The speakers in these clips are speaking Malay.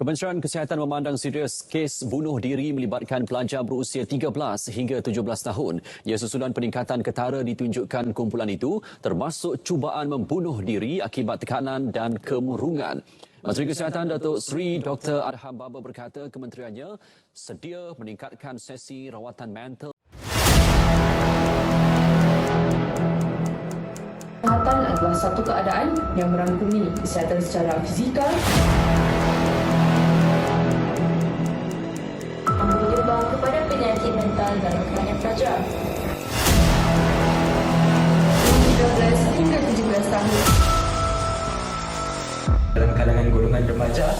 Kementerian Kesihatan memandang serius kes bunuh diri melibatkan pelajar berusia 13 hingga 17 tahun. Ia susulan peningkatan ketara ditunjukkan kumpulan itu termasuk cubaan membunuh diri akibat tekanan dan kemurungan. Menteri Kesihatan Datuk Seri Dr. Adham Baba berkata kementeriannya sedia meningkatkan sesi rawatan mental. Kesihatan adalah satu keadaan yang merangkumi kesihatan secara fizikal, menyumbang kepada penyakit mental dalam kalangan pelajar. 13 hingga 17 tahun. Dalam kalangan golongan remaja,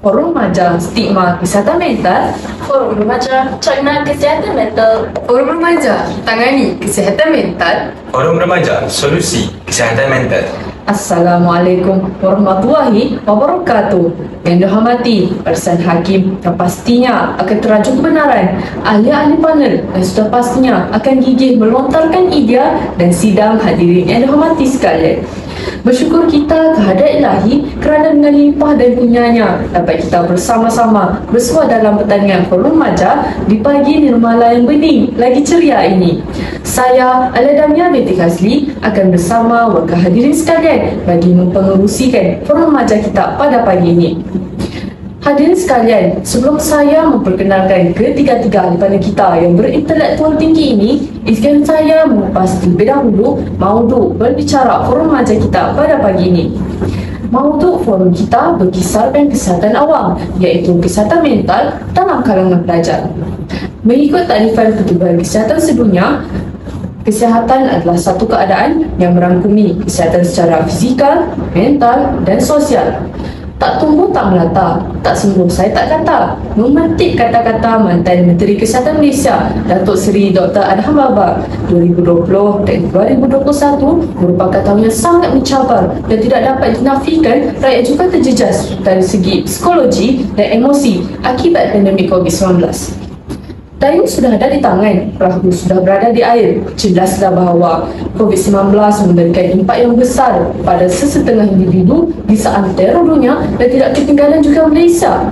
Forum Remaja Stigma Kesihatan Mental. Forum Remaja Cakna Kesihatan Mental. Forum Remaja Tangani Kesihatan Mental. Forum Remaja Solusi Kesihatan Mental. Assalamualaikum warahmatullahi wabarakatuh. Yang dihormati Persan Hakim yang pastinya akan teraju kebenaran, ahli-ahli panel dan sudah pastinya akan gigih melontarkan idea dan sidang hadirin yang dihormati sekalian. Bersyukur kita kehadrat Ilahi kerana dengan limpah dan kurnianya dapat kita bersama-sama bersua dalam pertandingan Forum Remaja di pagi nirmala yang bening lagi ceria ini. Saya Aladamia binti Khazli akan bersama wakil hadirin sekalian bagi mempengerusikan Forum Remaja kita pada pagi ini. Hadirin sekalian, sebelum saya memperkenalkan ketiga-tiga ahli panel kita yang berintelektual tinggi ini, izinkan saya mengupas terlebih dahulu mauduk berbicara Forum Remaja kita pada pagi ini. Mauduk forum kita berkisarkan kesihatan awam, iaitu kesihatan mental dalam kalangan pelajar. Mengikut takrifan Pertubuhan Kesihatan Sedunia, kesihatan adalah satu keadaan yang merangkumi kesihatan secara fizikal, mental dan sosial. Tak tumbuh tak melata, tak sembuh saya tak kata. Memetik kata-kata mantan Menteri Kesihatan Malaysia Datuk Seri Dr. Adham Baba, 2020 dan 2021 merupakan tahun yang sangat mencabar dan tidak dapat dinafikan. Rakyat juga terjejas dari segi psikologi dan emosi akibat pandemik COVID-19. Dayung sudah ada di tangan, perahu sudah berada di air. Jelaslah bahawa COVID-19 memberikan impak yang besar pada sesetengah individu di seantero dunia dan tidak ketinggalan juga Malaysia.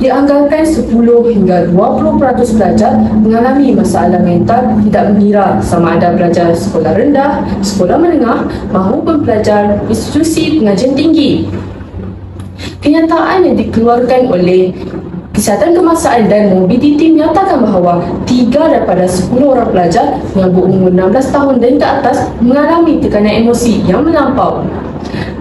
Dianggarkan 10 hingga 20% pelajar mengalami masalah mental, tidak mengira sama ada pelajar sekolah rendah, sekolah menengah maupun pelajar institusi pengajian tinggi. Kenyataan yang dikeluarkan oleh Kesihatan Kemasaan dan Mobiliti menyatakan bahawa 3 daripada 10 orang pelajar yang berumur 16 tahun dan ke atas mengalami tekanan emosi yang melampau.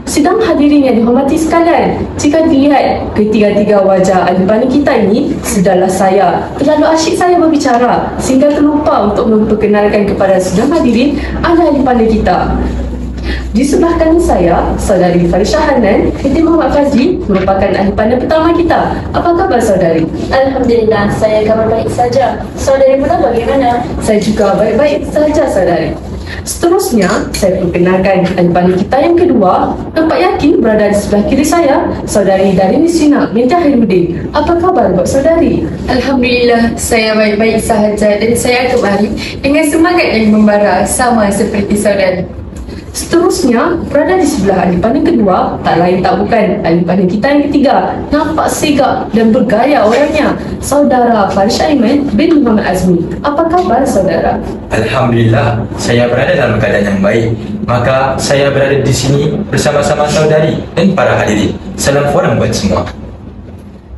Sidang hadirin yang dihormati sekalian, jika dilihat ketiga-tiga wajah ahli panel kita ini, sedarlah saya terlalu asyik saya berbicara sehingga terlupa untuk memperkenalkan kepada sidang hadirin ahli panel kita. Di sebelah kanan saya, Saudari Farisha Hanan binti Muhammad Fazli merupakan ahli panel pertama kita. Apa khabar saudari? Alhamdulillah, saya kabar baik saja. Saudari pula bagaimana? Saya juga baik-baik saja saudari. Seterusnya, saya perkenalkan ahli panel kita yang kedua. Nampak yakin berada di sebelah kiri saya, Saudari Darini Sina binti Hairudin. Apa khabar buat saudari? Alhamdulillah, saya baik-baik sahaja dan saya kembali dengan semangat yang membara sama seperti saudari. Seterusnya, berada di sebelah ahli panel kedua, tak lain tak bukan ahli panel kita yang ketiga. Nampak sigap dan bergaya orangnya, Saudara Farisha Aiman bin Muhammad Azmi. Apa khabar saudara? Alhamdulillah, saya berada dalam keadaan yang baik. Maka saya berada di sini bersama-sama saudari dan para hadirin. Salam forum buat semua.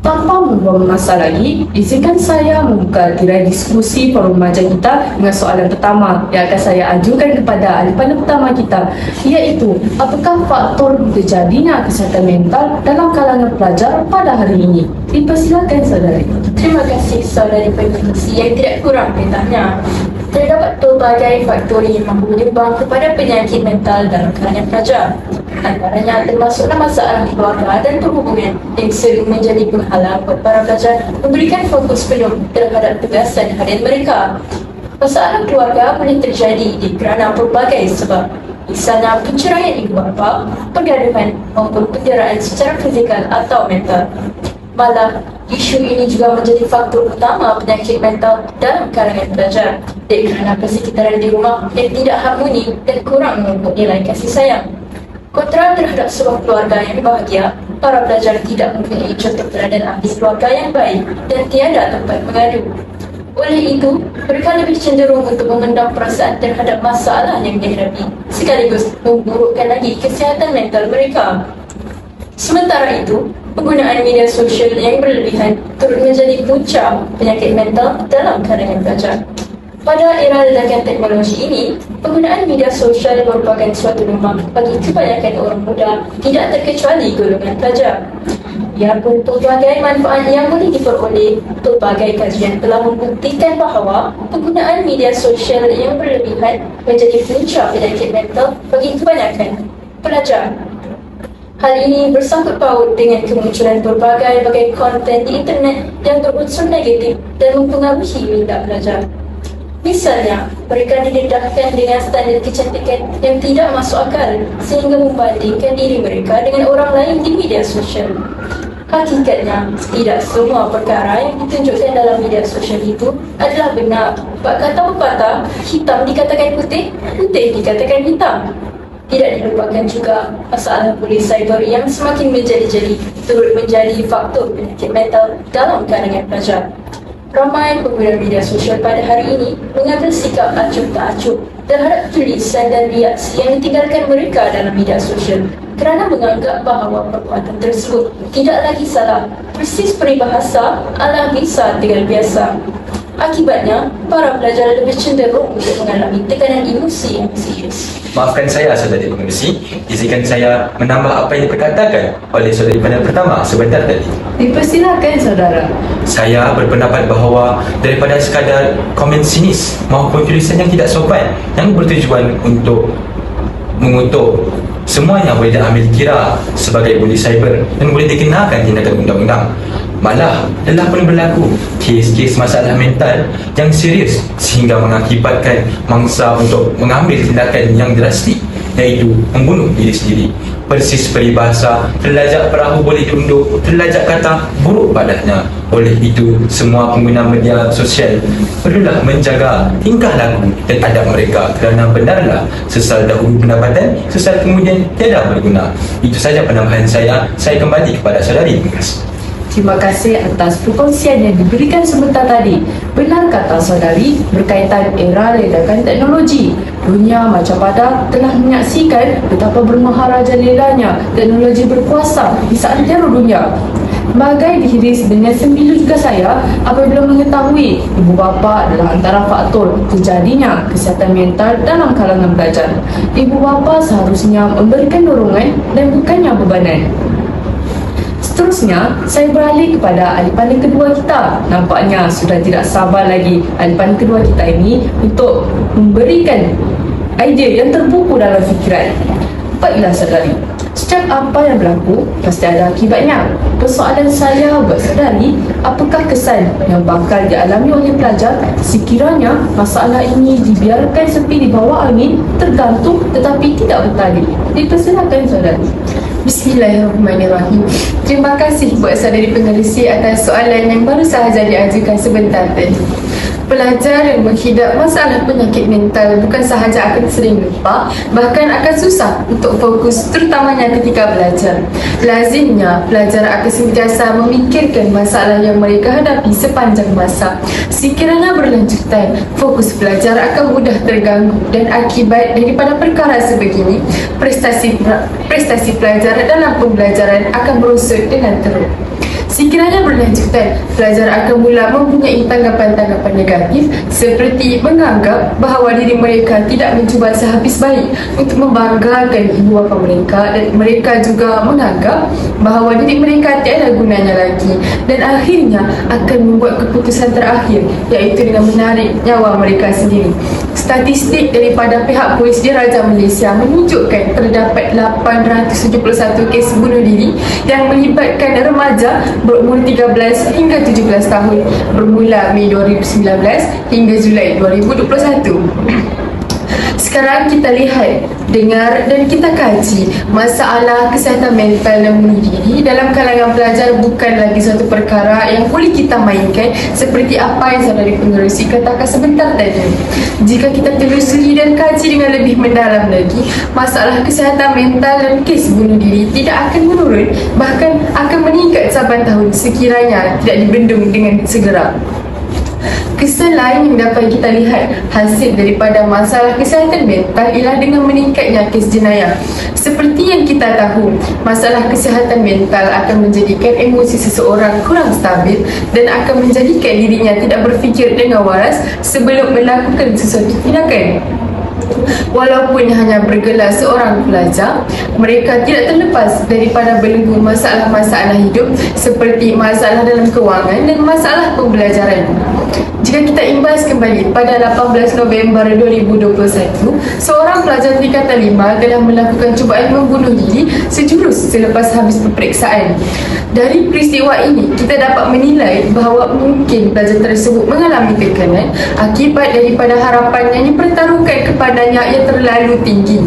Tanpa membuang masa lagi, izinkan saya membuka tirai diskusi forum remaja kita dengan soalan pertama yang akan saya ajukan kepada ahli panel pertama kita, iaitu apakah faktor terjadinya kesihatan mental dalam kalangan pelajar pada hari ini? Dipersilakan saudari. Terima kasih saudari pengerusi yang tidak kurang petanya. Terdapat pelbagai faktor yang menyumbang kepada penyakit mental dalam kalangan pelajar. Antaranya termasuklah masalah keluarga dan perhubungan yang sering menjadi penghalang buat para pelajar memberikan fokus penuh terhadap tugas dan harian mereka. Masalah keluarga boleh terjadi kerana pelbagai sebab, misalnya penceraian ibu bapa, pergaduhan maupun penjaraan secara fizikal atau mental. Malah, isu ini juga menjadi faktor utama penyakit mental dalam kalangan pelajar kerana persekitaran di rumah yang tidak harmoni dan kurang memupuk nilai kasih sayang. Kontra terhadap sebuah keluarga yang bahagia, para pelajar tidak mempunyai contoh teladan ahli keluarga yang baik dan tiada tempat mengadu. Oleh itu, mereka lebih cenderung untuk memendam perasaan terhadap masalah yang dihadapi, sekaligus memburukkan lagi kesihatan mental mereka. Sementara itu, penggunaan media sosial yang berlebihan turut menjadi punca penyakit mental dalam kalangan pelajar. Pada era ledakan teknologi ini, penggunaan media sosial merupakan suatu rumah bagi kebanyakan orang muda, tidak terkecuali golongan pelajar. Biarpun pelbagai manfaat yang boleh diperoleh, pelbagai kajian telah membuktikan bahawa penggunaan media sosial yang berlebihan menjadi punca penyakit mental bagi kebanyakan pelajar. Hal ini bersangkut paut dengan kemunculan berbagai konten di internet yang berunsur negatif dan mempengaruhi minda pelajar. Misalnya, mereka didedahkan dengan standar kecantikan yang tidak masuk akal sehingga membandingkan diri mereka dengan orang lain di media sosial. Hakikatnya, tidak semua perkara yang ditunjukkan dalam media sosial itu adalah benar. Bak kata pepatah, hitam dikatakan putih, putih dikatakan hitam. Tidak dilupakan juga masalah polis cyber yang semakin menjadi-jadi turut menjadi faktor penyakit mental dalam kalangan pelajar. Ramai pengguna media sosial pada hari ini mengambil sikap acuh tak acuh terhadap tulisan dan reaksi yang ditinggalkan mereka dalam media sosial kerana menganggap bahawa perbuatan tersebut tidak lagi salah, persis peribahasa ala bisa tinggal biasa. Akibatnya, para pelajar lebih cenderung untuk mengalami tekanan emosi yang serius. Maafkan saya, saudari pengerusi. Izinkan saya menambah apa yang diperkatakan oleh saudari panel pertama sebentar tadi. Dipersilakan saudara. Saya berpendapat bahawa daripada sekadar komen sinis maupun tulisan yang tidak sopan yang bertujuan untuk mengutuk, semuanya boleh diambil kira sebagai bully cyber dan boleh dikenakan tindakan undang-undang. Malah telah pun berlaku kes-kes masalah mental yang serius sehingga mengakibatkan mangsa untuk mengambil tindakan yang drastik, iaitu membunuh diri sendiri. Persis peribahasa, terlajak perahu boleh diundur, terlajak kata buruk padanya. Oleh itu, semua pengguna media sosial perlulah menjaga tingkah laku dan adab mereka kerana benarlah sesal dahulu pendapatan, sesal kemudian tiada berguna. Itu saja penambahan saya. Saya kembali kepada saudari pengeras. Terima kasih atas perkongsian yang diberikan sebentar tadi. Benar kata saudari, berkaitan era ledakan teknologi. Dunia macam pada telah menyaksikan betapa bermaharajalelanya teknologi berkuasa di seantero dunia. Bagai dihiris dengan sembilu juga saya apabila mengetahui ibu bapa adalah antara faktor terjadinya kesihatan mental dalam kalangan pelajar. Ibu bapa seharusnya memberikan dorongan dan bukannya bebanan. Seterusnya, saya beralih kepada ahli panel kedua kita. Nampaknya sudah tidak sabar lagi ahli panel kedua kita ini untuk memberikan idea yang terbuku dalam fikiran. Baiklah saudari, setiap apa yang berlaku pasti ada akibatnya. Persoalan saya buat saudari, apakah kesan yang bakal dialami oleh pelajar sekiranya masalah ini dibiarkan seperti di bawah angin, tergantung tetapi tidak bertali? Dipersilakan saudari. Bismillahirrahmanirrahim. Terima kasih buat saudari pengerusi atas soalan yang baru sahaja diajukan sebentar tadi. Pelajar yang menghidap masalah penyakit mental bukan sahaja akan sering lupa, bahkan akan susah untuk fokus, terutamanya ketika belajar. Lazimnya, pelajar akan sentiasa memikirkan masalah yang mereka hadapi sepanjang masa. Sekiranya berlanjutan, fokus belajar akan mudah terganggu dan akibat daripada perkara sebegini, prestasi pelajar dalam pembelajaran akan merosot dengan teruk. Sekiranya berlanjutan, pelajar akan mula mempunyai tanggapan-tanggapan negatif seperti menganggap bahawa diri mereka tidak mencuba sehabis baik untuk membanggakan ibu bapa mereka, dan mereka juga menganggap bahawa diri mereka tiada gunanya lagi, dan akhirnya akan membuat keputusan terakhir, iaitu dengan menarik nyawa mereka sendiri. Statistik daripada pihak Polis Diraja Malaysia menunjukkan terdapat 871 kes bunuh diri yang melibatkan remaja berumur 13 hingga 17 tahun bermula Mei 2019 hingga Julai 2021. Sekarang kita lihat, dengar dan kita kaji masalah kesihatan mental dan bunuh diri dalam kalangan pelajar bukan lagi satu perkara yang boleh kita mainkan seperti apa yang saudari pengerusi katakan sebentar tadi. Jika kita telusuri dan kaji dengan lebih mendalam lagi, masalah kesihatan mental dan kes bunuh diri tidak akan menurun, bahkan akan meningkat saban tahun sekiranya tidak dibendung dengan segera. Kesan lain yang dapat kita lihat hasil daripada masalah kesihatan mental ialah dengan meningkatnya kes jenayah. Seperti yang kita tahu, masalah kesihatan mental akan menjadikan emosi seseorang kurang stabil dan akan menjadikan dirinya tidak berfikir dengan waras sebelum melakukan sesuatu tindakan. Walaupun hanya bergelar seorang pelajar, mereka tidak terlepas daripada belenggu masalah-masalah hidup seperti masalah dalam kewangan dan masalah pembelajaran. Jika kita imbas kembali pada 18 November 2021, seorang pelajar tingkatan 5 telah melakukan cubaan membunuh diri sejurus selepas habis peperiksaan. Dari peristiwa ini, kita dapat menilai bahawa mungkin pelajar tersebut mengalami tekanan akibat daripada harapan yang dipertaruhkan kepadanya yang terlalu tinggi.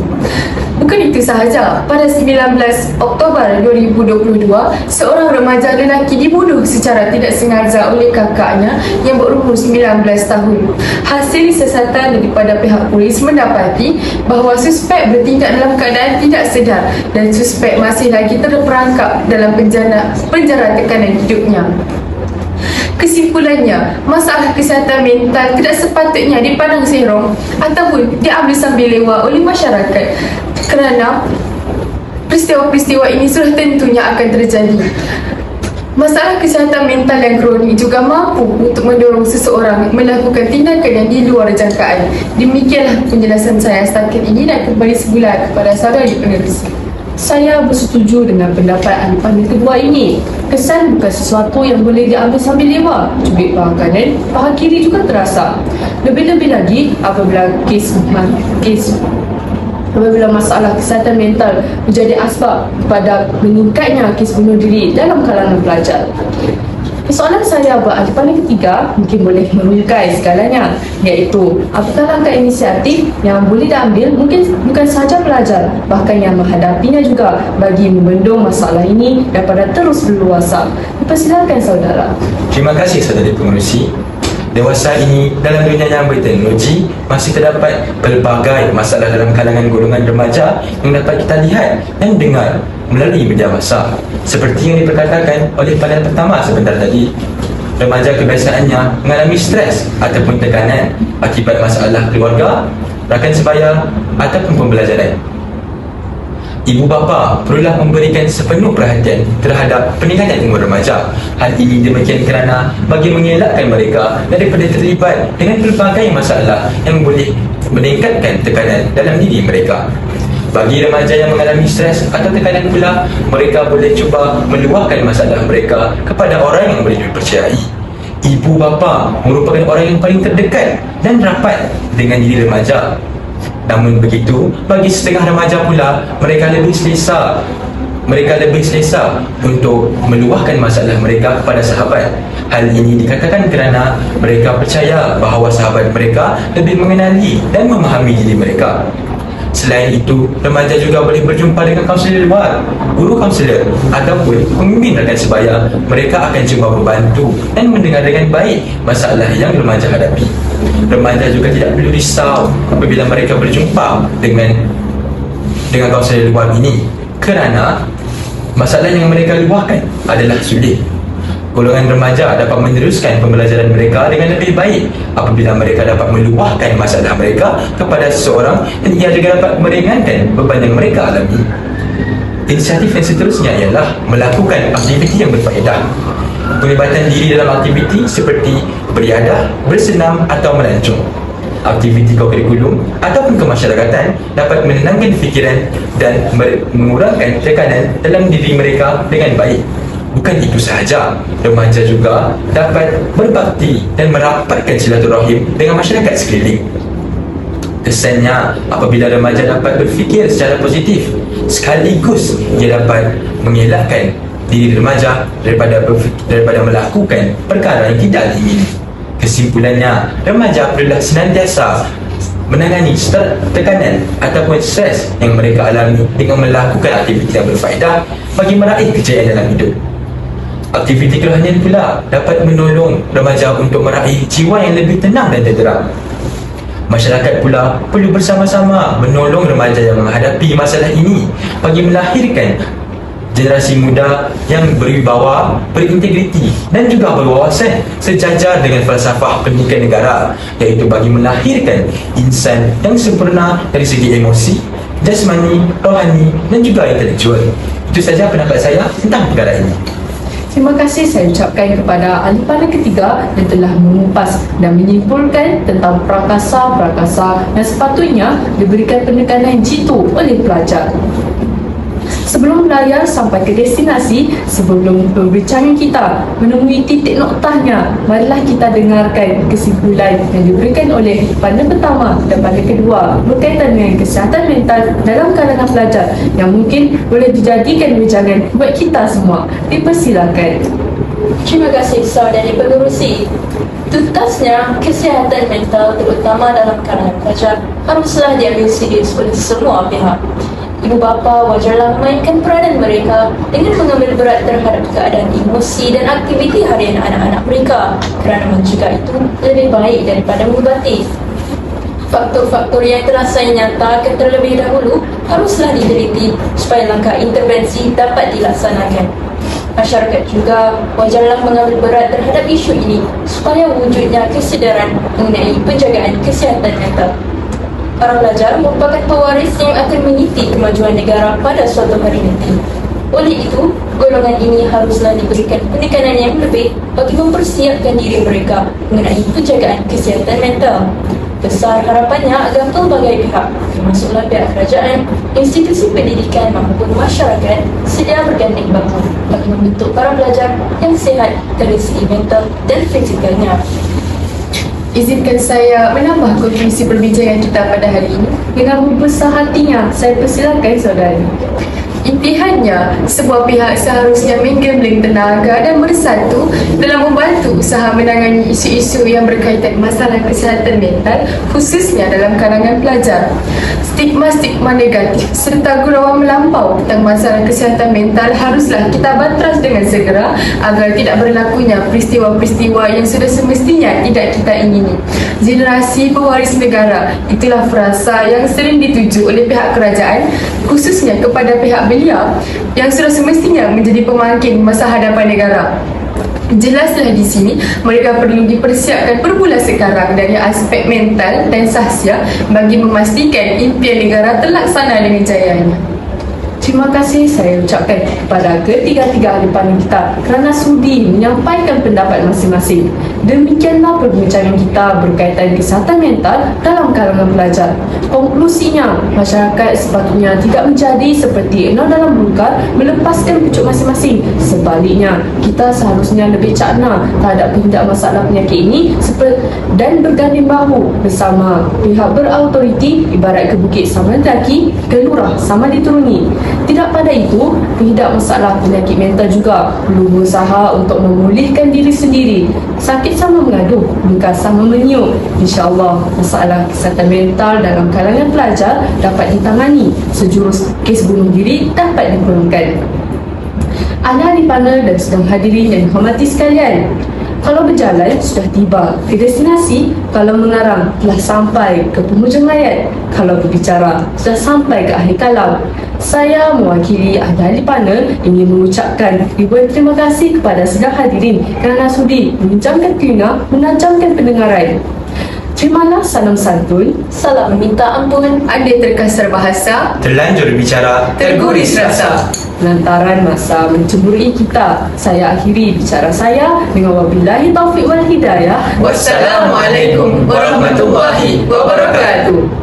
Bukan itu sahaja, pada 19 Oktober 2022, seorang remaja lelaki dibunuh secara tidak sengaja oleh kakaknya yang berumur 19 tahun. Hasil siasatan daripada pihak polis mendapati bahawa suspek bertindak dalam keadaan tidak sedar dan suspek masih lagi terperangkap dalam penjara tekanan hidupnya. Kesimpulannya, masalah kesihatan mental tidak sepatutnya dipandang serong ataupun diambil sambil lewat oleh masyarakat kerana peristiwa-peristiwa ini sudah tentunya akan terjadi. Masalah kesihatan mental yang kronik juga mampu untuk mendorong seseorang melakukan tindakan yang di luar jangkaan. Demikianlah penjelasan saya setakat ini dan kembali semula kepada saudari penerusi. Saya bersetuju dengan pendapat ahli panel kedua ini. Kesan bukan sesuatu yang boleh diambil sambil lewat. Cubit paha kanan, paha kiri juga terasa. Lebih-lebih lagi apabila masalah kesihatan mental menjadi asbab kepada meningkatnya kes bunuh diri dalam kalangan pelajar. Soalan saya buat ahli panel ketiga mungkin boleh merungkai segalanya, iaitu apakah langkah inisiatif yang boleh diambil mungkin bukan sahaja pelajar, bahkan yang menghadapinya juga bagi membendung masalah ini daripada terus berluasa. Dipersilakan saudara. Terima kasih saudari pengerusi. Dewasa ini dalam dunia yang berteknologi masih terdapat pelbagai masalah dalam kalangan golongan remaja yang dapat kita lihat dan dengar melalui media massa. Seperti yang diperkatakan oleh panel pertama sebentar tadi, remaja kebiasaannya mengalami stres ataupun tekanan akibat masalah keluarga, rakan sebaya ataupun pembelajaran. Ibu bapa perlulah memberikan sepenuh perhatian terhadap peningkatan umur remaja. Hal ini demikian kerana bagi mengelakkan mereka daripada terlibat dengan pelbagai masalah yang boleh meningkatkan tekanan dalam diri mereka. Bagi remaja yang mengalami stres atau tekanan pula, mereka boleh cuba meluahkan masalah mereka kepada orang yang boleh dipercayai. Ibu bapa merupakan orang yang paling terdekat dan rapat dengan diri remaja. Namun begitu, bagi setengah remaja pula, mereka lebih selesa untuk meluahkan masalah mereka kepada sahabat. Hal ini dikatakan kerana mereka percaya bahawa sahabat mereka lebih mengenali dan memahami diri mereka. Selain itu, remaja juga boleh berjumpa dengan kaunselor luar, guru kaunselor ataupun pemimpin rakan sebaya. Mereka akan cuba membantu dan mendengar dengan baik masalah yang remaja hadapi. Remaja juga tidak perlu risau apabila mereka berjumpa dengan kaunselor luar ini kerana masalah yang mereka luahkan adalah sulit. Golongan remaja dapat meneruskan pembelajaran mereka dengan lebih baik apabila mereka dapat meluahkan masalah mereka kepada seseorang dan ia juga dapat meringankan beban yang mereka alami. Inisiatif yang seterusnya ialah melakukan aktiviti yang berfaedah. Penglibatan diri dalam aktiviti seperti beriadah, bersenam atau melancong. Aktiviti kurikulum ataupun kemasyarakatan dapat menenangkan fikiran dan mengurangkan tekanan dalam diri mereka dengan baik. Bukan itu sahaja, remaja juga dapat berbakti dan merapatkan silaturahim dengan masyarakat sekeliling. Kesannya, apabila remaja dapat berfikir secara positif, sekaligus ia dapat mengelakkan diri remaja daripada melakukan perkara yang tidak diingini. Kesimpulannya, remaja perlulah senantiasa menangani tekanan ataupun stres yang mereka alami dengan melakukan aktiviti yang berfaedah bagi meraih kejayaan dalam hidup. Aktiviti kerohanian pula dapat menolong remaja untuk meraih jiwa yang lebih tenang dan tenteram. Masyarakat pula perlu bersama-sama menolong remaja yang menghadapi masalah ini bagi melahirkan generasi muda yang berwibawa, berintegriti dan juga berwawasan sejajar dengan falsafah pendidikan negara, iaitu bagi melahirkan insan yang sempurna dari segi emosi, jasmani, rohani dan juga intelektual. Itu saja pendapat saya tentang perkara ini. Terima kasih saya ucapkan kepada ahli panel ketiga yang telah mengupas dan menyimpulkan tentang prakasa-prakasa yang sepatutnya diberikan penekanan jitu oleh pelajar. Sebelum berlayar sampai ke destinasi, sebelum perbincangan kita menemui titik noktahnya, marilah kita dengarkan kesimpulan yang diberikan oleh panel pertama dan panel kedua berkaitan dengan kesihatan mental dalam kalangan pelajar yang mungkin boleh dijadikan wejangan buat kita semua. Dipersilakan. Terima kasih saudari pengerusi. Tuntasnya, kesihatan mental terutama dalam kalangan pelajar haruslah diambil serius oleh semua pihak. Ibu bapa wajarlah memainkan peranan mereka dengan mengambil berat terhadap keadaan emosi dan aktiviti harian anak-anak mereka, kerana mencegah itu lebih baik daripada mengubati. Faktor-faktor yang telah saya nyatakan terlebih dahulu haruslah diteliti supaya langkah intervensi dapat dilaksanakan. Masyarakat juga wajarlah mengambil berat terhadap isu ini supaya wujudnya kesedaran mengenai penjagaan kesihatan mental. Para pelajar merupakan pewaris yang akan meniti kemajuan negara pada suatu hari nanti. Oleh itu, golongan ini haruslah diberikan penekanan yang lebih bagi mempersiapkan diri mereka mengenai penjagaan kesihatan mental. Besar harapannya agar pelbagai pihak, termasuklah pihak kerajaan, institusi pendidikan maupun masyarakat sedia berganding bahu bagi membentuk para pelajar yang sihat dari segi mental dan fizikalnya. Izinkan saya menambah kontribusi perbincangan kita pada hari ini. Dengan berbesar hatinya, saya persilakan saudari. Impiannya, sebuah pihak seharusnya menggabung tenaga dan bersatu dalam membantu usaha menangani isu-isu yang berkaitan masalah kesihatan mental, khususnya dalam kalangan pelajar. Stigma-stigma negatif serta gurauan melampau tentang masalah kesihatan mental haruslah kita bantras dengan segera agar tidak berlakunya peristiwa-peristiwa yang sudah semestinya tidak kita ingini. Generasi pewaris negara, itulah frasa yang sering dituju oleh pihak kerajaan, khususnya kepada pihak beliau yang sudah semestinya menjadi pemangkin masa hadapan negara. Jelaslah di sini mereka perlu dipersiapkan bermula sekarang dari aspek mental dan sahsia bagi memastikan impian negara terlaksana dengan jayanya. Terima kasih saya ucapkan kepada ketiga-tiga ahli panel kita kerana sudi menyampaikan pendapat masing-masing. Demikianlah perbincangan kita berkaitan kesihatan mental dalam kalangan pelajar. Konklusinya, masyarakat sepatutnya tidak menjadi seperti enam dalam bungkar melepaskan pucuk masing-masing. Sebaliknya, kita seharusnya lebih cakna terhadap tindak masalah penyakit ini dan berganding bahu bersama pihak berautoriti ibarat ke bukit sama daki, ke lurah sama dituruni. Tidak pada itu, pihak masalah penyakit mental juga perlu berusaha untuk memulihkan diri sendiri. Sakit sama mengadu, luka sama meniup. InsyaAllah, masalah kesihatan mental dalam kalangan pelajar dapat ditangani. Sejurus kes bunuh diri dapat dikurangkan. Ahli panel dan sedang hadirin yang dihormati sekalian, kalau berjalan sudah tiba ke destinasi, kalau mengarang telah sampai ke penghujung ayat, kalau berbicara sudah sampai ke akhir kalam. Saya mewakili ahli panel ingin mengucapkan ribuan terima kasih kepada sedang hadirin kerana sudi meminjamkan telinga, menajamkan pendengaran. Terimalah salam santun, Salam meminta ampun. Anda terkasar bahasa, Terlanjur bicara, terguris rasa. lantaran masa mencemburui kita. Saya akhiri bicara saya dengan wabillahi taufiq wal hidayah. Wassalamualaikum warahmatullahi wabarakatuh.